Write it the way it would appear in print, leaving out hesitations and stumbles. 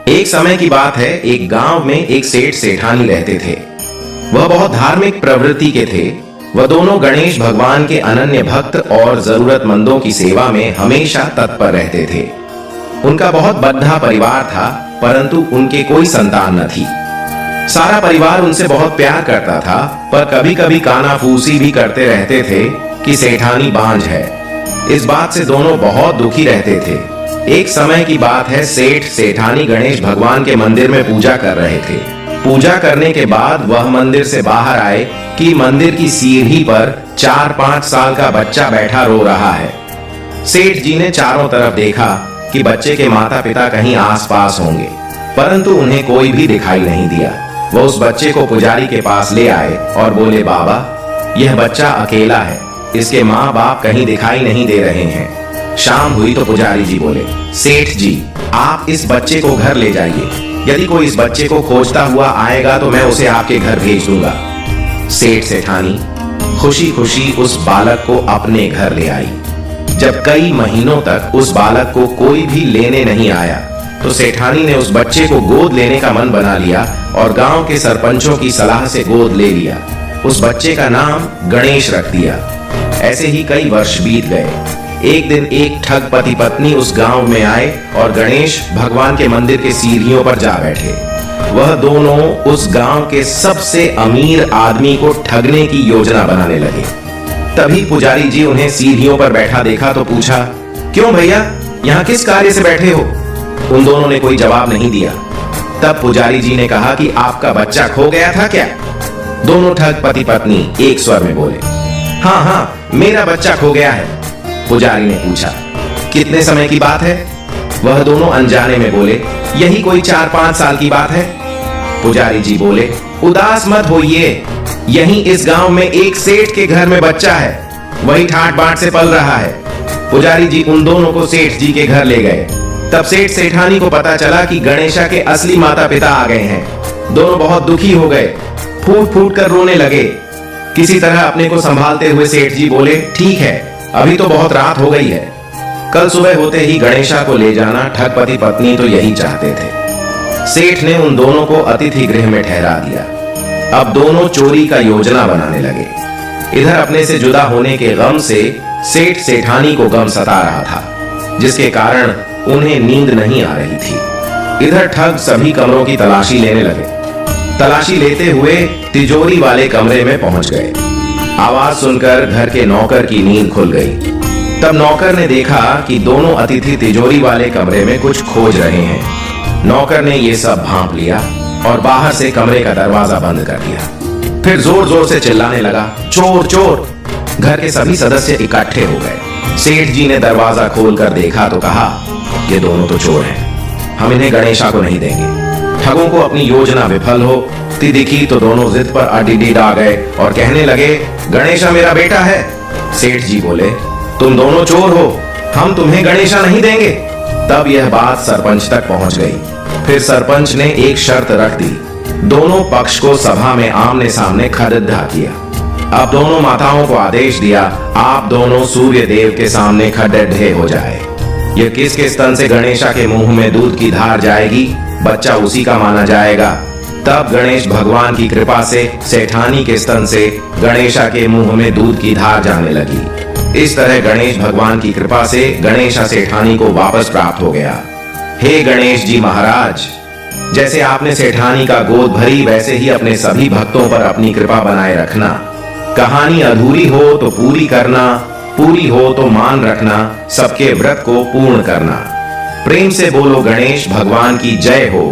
एक समय की बात है, एक गांव में एक सेठ सेठानी रहते थे। वह बहुत धार्मिक प्रवृत्ति के थे। वह दोनों गणेश भगवान के अनन्य भक्त और जरूरतमंदों की सेवा में हमेशा तत्पर रहते थे। उनका बहुत बद्धा परिवार था, परंतु उनके कोई संतान न थी। सारा परिवार उनसे बहुत प्यार करता था, पर कभी कभी कानाफूसी भी करते रहते थे कि सेठानी बांझ है। इस बात से दोनों बहुत दुखी रहते थे। एक समय की बात है, सेठ सेठानी गणेश भगवान के मंदिर में पूजा कर रहे थे। पूजा करने के बाद वह मंदिर से बाहर आए कि मंदिर की सीढ़ी पर 4-5 साल का बच्चा बैठा रो रहा है। सेठ जी ने चारों तरफ देखा कि बच्चे के माता पिता कहीं आसपास होंगे, परंतु उन्हें कोई भी दिखाई नहीं दिया। वो उस बच्चे को पुजारी के पास ले आए और बोले, बाबा, यह बच्चा अकेला है, इसके माँ बाप कहीं दिखाई नहीं दे रहे हैं। शाम हुई तो पुजारी जी बोले, सेठ जी, आप इस बच्चे को घर ले जाइए। यदि कोई इस बच्चे को खोजता हुआ आएगा तो मैं उसे आपके घर भेज दूंगा। सेठ सेठानी खुशी खुशी उस बालक को अपने घर ले आई। जब कई महीनों तक उस बालक को कोई भी लेने नहीं आया, तो सेठानी ने उस बच्चे को गोद लेने का मन बना लिया और गांव के सरपंचों की सलाह से गोद ले लिया। उस बच्चे का नाम गणेश रख दिया। ऐसे ही कई वर्ष बीत गए। एक दिन एक ठग पति पत्नी उस गांव में आए और गणेश भगवान के मंदिर के सीढ़ियों पर जा बैठे। वह दोनों उस गांव के सबसे अमीर आदमी को ठगने की योजना बनाने लगे। तभी पुजारी जी उन्हें सीढ़ियों पर बैठा देखा तो पूछा, क्यों भैया, यहाँ किस कार्य से बैठे हो? उन दोनों ने कोई जवाब नहीं दिया। तब पुजारी जी ने कहा कि आपका बच्चा खो गया था क्या? दोनों ठग पति पत्नी एक स्वर में बोले, हाँ हाँ, मेरा बच्चा खो गया है। पुजारी ने पूछा, कितने समय की बात है? वह दोनों अनजाने में बोले, यही कोई 4-5 साल की बात है। पुजारी जी बोले, उदास मत होइए, यहीं इस गांव में एक सेठ के घर में बच्चा है, वही ठाट बाट से पल रहा है। पुजारी जी उन दोनों को सेठ जी के घर ले गए। तब सेठ सेठानी को पता चला कि गणेशा के असली माता पिता आ गए हैं। दोनों बहुत दुखी हो गए, फूट फूट कर रोने लगे। किसी तरह अपने को संभालते हुए सेठ जी बोले, ठीक है, अभी तो बहुत रात हो गई है, कल सुबह होते ही गणेशा को ले जाना। ठगपति पत्नी तो यही चाहते थे। सेठ ने उन दोनों को अतिथि गृह में ठहरा दिया। अब दोनों चोरी का योजना बनाने लगे। इधर अपने से जुदा होने के गम से सेठ सेठानी को गम सता रहा था, जिसके कारण उन्हें नींद नहीं आ रही थी। इधर ठग सभी कमरों की तलाशी लेने लगे। तलाशी लेते हुए तिजोरी वाले कमरे में पहुंच गए। आवाज सुनकर घर के नौकर की नींद खुल गई। तब नौकर ने देखा कि दोनों अतिथि तिजोरी वाले कमरे में कुछ खोज रहे हैं। नौकर ने ये सब भांप लिया और बाहर से कमरे का दरवाजा बंद कर दिया। फिर जोर जोर से चिल्लाने लगा, चोर चोर। घर के सभी सदस्य इकट्ठे हो गए। सेठ जी ने दरवाजा खोलकर देखा तो कहा, ये दोनों तो चोर हैं, हम इन्हें गणेशा को नहीं देंगे। ठगों को अपनी योजना विफल होती दिखी तो दोनों जिद पर अडिडिड आ गए और कहने लगे, गणेशा मेरा बेटा है। सेठ जी बोले, तुम दोनों चोर हो, हम तुम्हें गणेशा नहीं देंगे। तब यह बात सरपंच तक पहुंच गई। फिर सरपंच ने एक शर्त रख दी, दोनों पक्ष को सभा में आमने सामने खड़िद्धा किया। अब दोनों माताओं को आदेश दिया, आप दोनों सूर्य देव के सामने खड़े हो जाए। यह किसके स्तन से गणेशा के मुंह में दूध की धार जाएगी, बच्चा उसी का माना जाएगा। तब गणेश भगवान की कृपा से सेठानी के स्तन से गणेशा के मुंह में दूध की धार जाने लगी। इस तरह गणेश भगवान की कृपा से गणेशा सेठानी को वापस प्राप्त हो गया। हे गणेश जी महाराज, जैसे आपने सेठानी का गोद भरी, वैसे ही अपने सभी भक्तों पर अपनी कृपा बनाए रखना। कहानी अधूरी हो तो पूरी करना, पूरी हो तो मान रखना, सबके व्रत को पूर्ण करना। प्रेम से बोलो गणेश भगवान की जय हो।